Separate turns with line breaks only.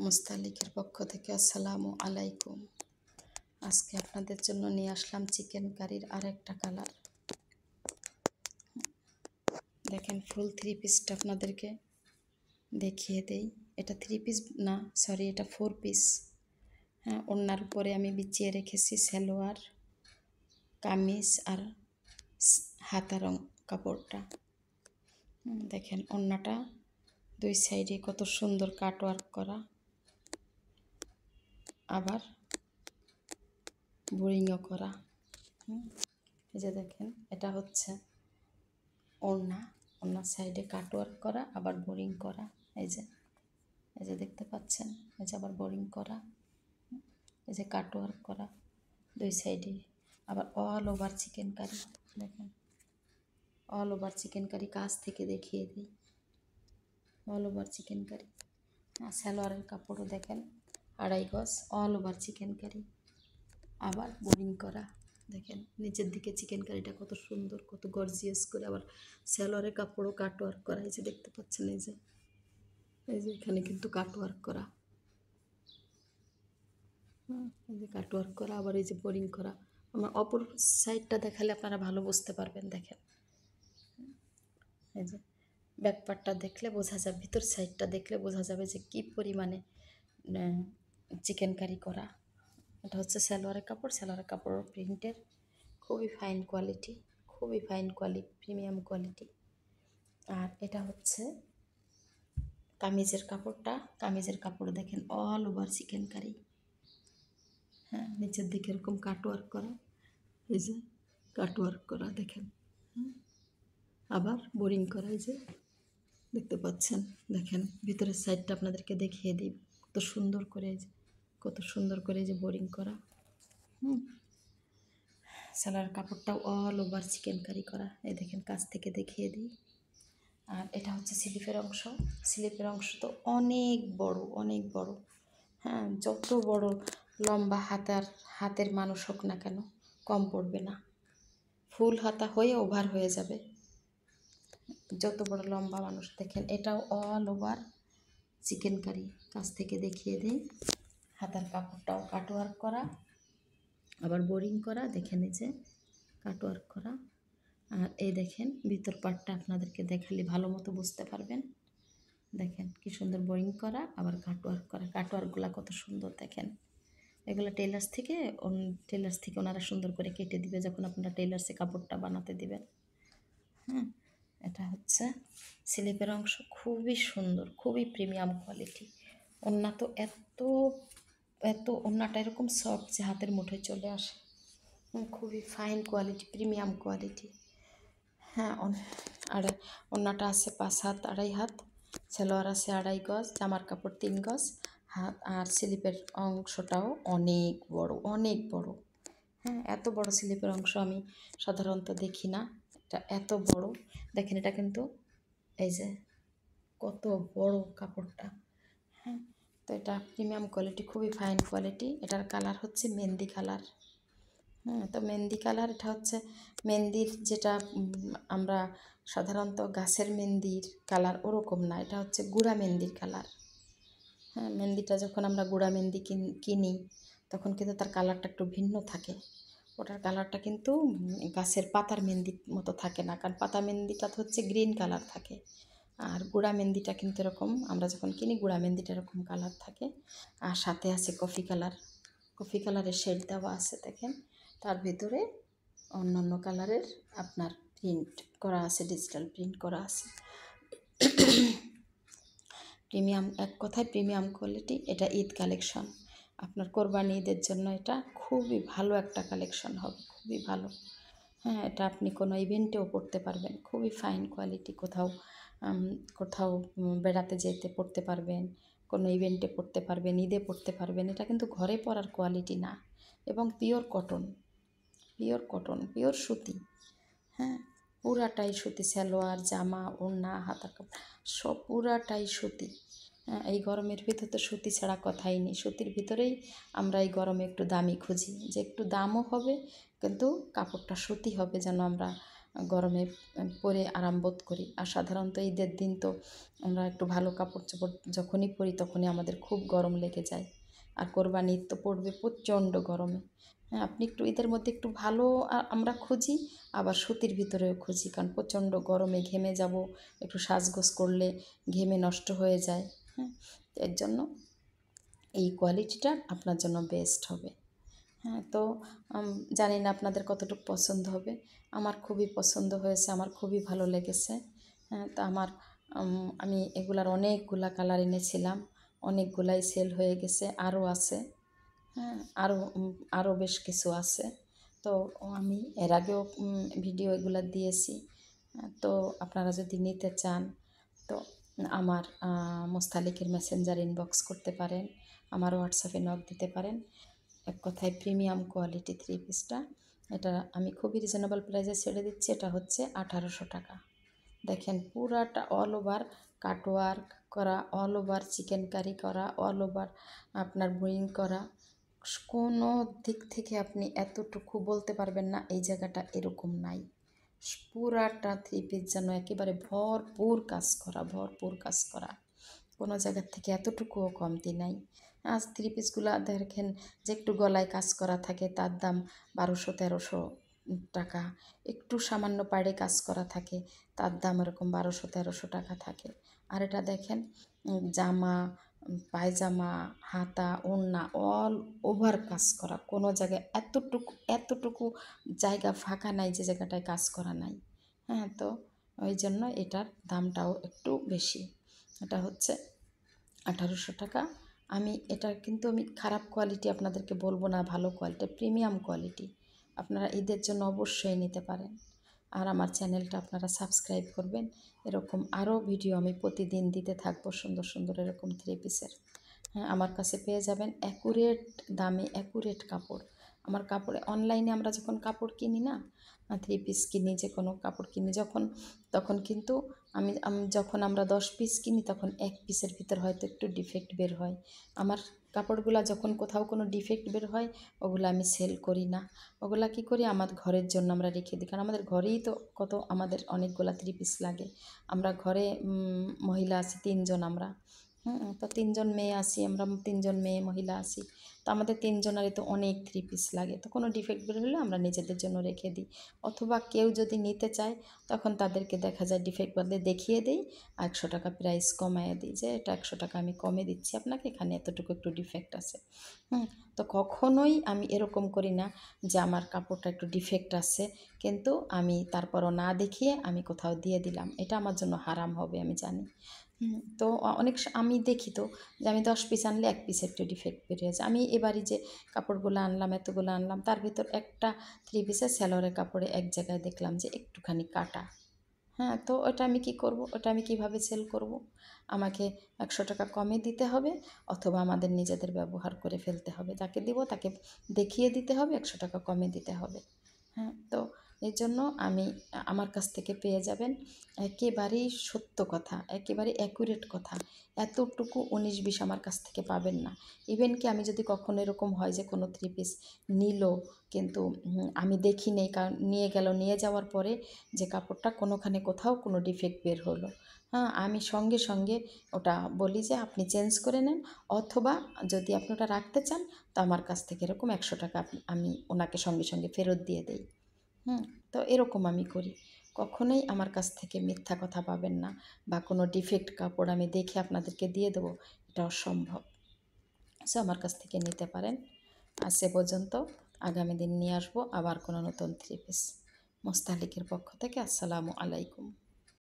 মুস্তালিকের পক্ষ থেকে আসসালামু আলাইকুম। আজকে আপনাদের জন্য নিয়ে আসলাম চিকেন কারির আরেকটা কালার। দেখেন ফুল 3 পিসটা আপনাদেরকে দেখিয়ে দেই। এটা 3 পিস না, সরি, এটা 4 পিস। হ্যাঁ, ওড়নার উপরে আমি বিছিয়ে রেখেছি সালোয়ার, কামিজ আর হাতারং কাপড়টা। দেখেন ওড়নাটা 2 সাইডে কত সুন্দর কাটওয়ার্ক করা, আবার বোরিংও করা। এই যে দেখেন, এটা হচ্ছে ওড়নার সাইডে কাটওয়ার্ক করা, আবার বোরিং করা। এই যে দেখতে পাচ্ছেন, এই যে আবার বোরিং করা, এই যে কাটওয়ার্ক করা 2 সাইডে। আবার অল ওভার চিকেন কারি। দেখেন অল ওভার চিকেন কারি, কাছ থেকে দেখিয়ে দিই। All over chicken curry. সালোয়ারের কাপড়ও দেখেন 2.5 গজ, অল ওভার চিকেন কারি, আবার বোরিং করা। দেখেন নিচের দিকে চিকেন কারিটা কত সুন্দর, কত গর্জিয়াস করে, আবার সালোয়ারের কাপড়ও কাটওয়ার্ক করা। এই যে দেখতে পাচ্ছেন, এই যে এখানে কিন্তু কাটওয়ার্ক করা, এই যে কাটওয়ার্ক করা, আবার এই যে বোরিং করা। আমার অপর সাইডটা দেখালে আপনারা ভালো বুঝতে পারবেন। দেখেন এই যে ব্যাক পার্টটা দেখলে বোঝা যাবে, ভিতর সাইডটা দেখলে বোঝা যাবে যে কী পরিমাণে চিকেন কারি করা। এটা হচ্ছে সালোয়ারের কাপড়, সালোয়ারের কাপড় প্রিন্টের, খুবই ফাইন কোয়ালিটি, খুবই ফাইন কোয়ালিটি, প্রিমিয়াম কোয়ালিটি। আর এটা হচ্ছে কামিজের কাপড়টা। কামিজের কাপড় দেখেন অল ওভার চিকেন কারি। হ্যাঁ, নিচের দিকে এরকম কাটওয়ার্ক করা, এই যে কাটওয়ার্ক করা দেখেন, আবার বোরিং করা। এই যে দেখতে পাচ্ছেন, দেখেন ভিতরের সাইডটা আপনাদেরকে দেখিয়ে দিই কত সুন্দর করে, এই যে কত সুন্দর করে এই যে বোরিং করা। সালোয়ার কাপড়টাও অল ওভার চিকেন কারি করা। এই দেখেন কাছ থেকে দেখিয়ে দিই। আর এটা হচ্ছে স্লিপের অংশ। স্লিপের অংশ তো অনেক বড়, অনেক বড়। হ্যাঁ, যত বড় লম্বা হাতের মানুষ হোক না কেন, কম পড়বে না। ফুল হাতা হয়ে ওভার হয়ে যাবে যত বড় লম্বা মানুষ। দেখেন এটাও অল ওভার চিকেন কারি, কাছ থেকে দেখিয়ে দিই। হাতার কাপড়টাও কাটওয়ার্ক করা, আবার বোরিং করা। দেখেন এই যে কাটওয়ার্ক করা। আর এই দেখেন ভিতর পার্টটা আপনাদেরকে দেখালে ভালো মতো বুঝতে পারবেন। দেখেন কি সুন্দর বোরিং করা, আবার কাটওয়ার্ক করা। কাটওয়ার্কগুলো কত সুন্দর দেখেন। এগুলো টেলার্স থেকে ওনারা সুন্দর করে কেটে দিবে যখন আপনারা টেলার্সে কাপড়টা বানাতে দিবেন। এটা হচ্ছে স্লিপের অংশ, খুবই সুন্দর, খুবই প্রিমিয়াম কোয়ালিটি। ওড়না তো এত ওড়নাটা এরকম সফট যে হাতের মুঠোয় চলে আসে। খুবই ফাইন কোয়ালিটি, প্রিমিয়াম কোয়ালিটি। হ্যাঁ, আর ওড়নাটা আছে 5 হাত 2.5 হাত, সালোয়ার আছে 2.5 গজ, জামার কাপড় 3 গজ হাত। আর স্লিপের অংশটাও অনেক বড়, অনেক বড়। হ্যাঁ, এত বড় স্লিপের অংশ আমি সাধারণত দেখি না। এটা এত বড় দেখেন, এটা কিন্তু এই যে কত বড় কাপড়টা। হ্যাঁ, তো এটা প্রিমিয়াম কোয়ালিটি, খুবই ফাইন কোয়ালিটি। এটার কালার হচ্ছে মেহেন্দি কালার। তো মেহেন্দি কালার, এটা হচ্ছে মেহেন্দির যেটা আমরা সাধারণত গাছের মেহেন্দির কালার ওরকম না, এটা হচ্ছে গুঁড়া মেহেন্দির কালার। হ্যাঁ, মেহেন্দিটা যখন আমরা গুঁড়া মেহেন্দি কিনি তখন কিন্তু তার কালারটা একটু ভিন্ন থাকে। ওটার কালারটা কিন্তু গাছের পাতার মেহেন্দির মতো থাকে না, কারণ পাতা মেহেন্দিটা তো হচ্ছে গ্রিন কালার থাকে, আর গুঁড়া মেহেন্দিটা কিন্তু এরকম আমরা যখন কিনি গুঁড়া মেহেন্দিটা এরকম কালার থাকে। আর সাথে আছে কফি কালারের শেড দেওয়া আছে। দেখেন তার ভিতরে অন্যান্য কালারের আপনার প্রিন্ট করা আছে, ডিজিটাল প্রিন্ট করা আছে। প্রিমিয়াম, এক কথায় প্রিমিয়াম কোয়ালিটি। এটা ঈদ কালেকশন, আপনার কোরবানি ঈদের জন্য এটা খুবই ভালো একটা কালেকশন হবে, খুবই ভালো। হ্যাঁ, এটা আপনি কোনো ইভেন্টেও পরতে পারবেন, খুবই ফাইন কোয়ালিটি। কোথাও বেড়াতে যেতে পরতে পারবেন, কোনো ইভেন্টে পরতে পারবেন, ঈদে পরতে পারবেন। এটা কিন্তু ঘরে পরার কোয়ালিটি না, এবং পিওর কটন, পিওর সুতি। হ্যাঁ, পুরাটাই সুতি, সালোয়ার, জামা, ওড়না, হাতার কাপড় সব পুরাটাই সুতি। হ্যাঁ, এই গরমের ভিতর তো সুতি ছাড়া কথাই নেই। সুতির ভিতরেই আমরা এই গরমে একটু দামি খুঁজি, যে একটু দামও হবে কিন্তু কাপড়টা সুতি হবে, যেন আমরা গরমে পরে আরাম বোধ করি। আর সাধারণত ঈদের দিন তো আমরা একটু ভালো কাপড় চোপড় যখনই পরি তখনই আমাদের খুব গরম লেগে যায়। আর কোরবানি ঈদ তো পড়বে প্রচণ্ড গরমে। হ্যাঁ, আপনি একটু ঈদের মধ্যে একটু ভালো আমরা খুঁজি, আবার সুতির ভিতরেও খুঁজি, কারণ প্রচণ্ড গরমে ঘেমে যাব, একটু সাজগোজ করলে ঘেমে নষ্ট হয়ে যায়। হ্যাঁ, এর জন্য এই কোয়ালিটিটা আপনার জন্য বেস্ট হবে। হ্যাঁ, তো জানি না আপনাদের কতটুকু পছন্দ হবে। আমার খুবই পছন্দ হয়েছে, আমার খুবই ভালো লেগেছে। হ্যাঁ, তো আমি এগুলার অনেকগুলা কালার এনেছিলাম, অনেকগুলাই সেল হয়ে গেছে, আরও আছে। হ্যাঁ, আরও বেশ কিছু আছে। তো আমি এর আগেও ভিডিও এগুলা দিয়েছি। তো আপনারা যদি নিতে চান তো আমার মোস্তালিকের মেসেঞ্জার ইনবক্স করতে পারেন, আমার হোয়াটসঅ্যাপে নক দিতে পারেন। এক কথায় প্রিমিয়াম কোয়ালিটি থ্রি পিসটা, এটা আমি খুবই রিজনেবল প্রাইসে ছেড়ে দিচ্ছি। এটা হচ্ছে 1800 টাকা। দেখেন পুরাটা অল ওভার কাটওয়ার্ক করা, অল ওভার চিকেন কারি করা, অল ওভার আপনার বুইং করা। কোনো দিক থেকে আপনি এতটুকু বলতে পারবেন না এই জায়গাটা এরকম নাই। পুরাটা থ্রি পিস যেন একেবারে ভরপুর কাজ করা, ভরপুর কাজ করা, কোনো জায়গার থেকে এতটুকুও কমতি নাই। আজ থ্রি পিসগুলো দেখেন যে একটু গলায় কাজ করা থাকে তার দাম 1200-1300 টাকা, একটু সামান্য পাড়ে কাজ করা থাকে তার দাম এরকম 1200-1300 টাকা থাকে। আর এটা দেখেন জামা, পায়জামা, হাতা, ওড়না অল ওভার কাজ করা, কোনো জায়গায় এতটুকু জায়গা ফাঁকা নাই যে জায়গাটায় কাজ করা নাই। হ্যাঁ, তো ওই জন্য এটার দামটাও একটু বেশি। এটা হচ্ছে 1800 টাকা। এটা কিন্তু আমি খারাপ কোয়ালিটি আপনাদেরকে বলবো না, ভালো কোয়ালিটি, প্রিমিয়াম কোয়ালিটি। আপনারা ঈদের জন্য অবশ্যই নিতে পারেন। আর আমার চ্যানেলটা আপনারা সাবস্ক্রাইব করবেন। এরকম আরও ভিডিও আমি প্রতিদিন দিতে থাকবো, সুন্দর সুন্দর এরকম থ্রি পিসের। হ্যাঁ, আমার কাছে পেয়ে যাবেন অ্যাকুরেট দামে অ্যাকুরেট কাপড়। আমার কাপড়ে অনলাইনে আমরা যখন কাপড় কিনি না, থ্রি পিস কিনি, যে কোনো কাপড় কিনি যখন, তখন কিন্তু যখন আমরা 10 পিস কিনি তখন এক পিসের ভিতর হয়তো একটু ডিফেক্ট বের হয়। আমার কাপড়গুলা যখন কোথাও কোনো ডিফেক্ট বের হয় ওগুলো আমি সেল করি না। ওগুলা কী করি, আমার ঘরের জন্য আমরা রেখে দিই, কারণ আমাদের ঘরেই তো আমাদের অনেকগুলা থ্রি পিস লাগে। আমরা ঘরে মহিলা আছি 3 জন আমরা। তো 3 জন মেয়ে আছি, আমরা 3 জন মেয়ে মহিলা আছি। তো আমাদের 3 জনেরই তো অনেক থ্রি পিস লাগে। তো কোনো ডিফেক্ট বের হলে আমরা নিজেদের জন্য রেখে দিই, অথবা কেউ যদি নিতে চায় তখন তাদেরকে দেখা যায় ডিফেক্ট বদলে দেখিয়ে দিই, 100 টাকা প্রাইস কমাইয়ে দিই, যে এটা 100 টাকা আমি কমে দিচ্ছি আপনাকে, এখানে এতটুকু একটু ডিফেক্ট আছে। তো কখনোই আমি এরকম করি না যে আমার কাপড়টা একটু ডিফেক্ট আছে কিন্তু আমি তারপরও না দেখিয়ে আমি কোথাও দিয়ে দিলাম, এটা আমার জন্য হারাম হবে আমি জানি। তো আমি দেখি তো যে আমি 10 পিস আনলে 1 পিস একটু ডিফেক্ট বেরিয়ে যায়। আমি এবারই যে কাপড়গুলো আনলাম, এতগুলো আনলাম, তার ভিতর একটা থ্রি পিসের সালোয়ারের কাপড়ে এক জায়গায় দেখলাম যে একটুখানি কাটা। হ্যাঁ, তো ওটা আমি কী করব, ওটা আমি কীভাবে সেল করব? আমাকে 100 টাকা কমে দিতে হবে, অথবা আমাদের নিজেদের ব্যবহার করে ফেলতে হবে, যাকে দিব তাকে দেখিয়ে দিতে হবে, 100 টাকা কমে দিতে হবে। হ্যাঁ, তো এই জন্য আমার কাছ থেকে পেয়ে যাবেন একেবারেই সত্য কথা, একেবারে অ্যাকুরেট কথা। এতটুকু 19-20 আমার কাছ থেকে পাবেন না। ইভেন কি আমি যদি কখনো এরকম হয় যে কোনো থ্রি পিস নিল কিন্তু আমি দেখি নেই, কারণ নিয়ে যাওয়ার পরে যে কাপড়টা কোনোখানে কোথাও কোনো ডিফেক্ট বের হলো, হ্যাঁ, আমি সঙ্গে সঙ্গে ওটা বলি যে আপনি চেঞ্জ করে নেন, অথবা যদি আপনি ওটা রাখতে চান তো আমার কাছ থেকে এরকম 100 টাকা আমি ওনাকে সঙ্গে সঙ্গে ফেরত দিয়ে দেই। তো এরকম আমি করি। কখনোই আমার কাছ থেকে মিথ্যা কথা পাবেন না, বা কোনো ডিফেক্ট কাপড় আমি দেখে আপনাদেরকে দিয়ে দেবো, এটা অসম্ভব। সো আমার কাছ থেকে নিতে পারেন। আজ সে পর্যন্ত, আগামী দিন নিয়ে আসবো আবার কোনো নতুন থ্রি পিস। মোস্তালিকের পক্ষ থেকে আসসালামু আলাইকুম।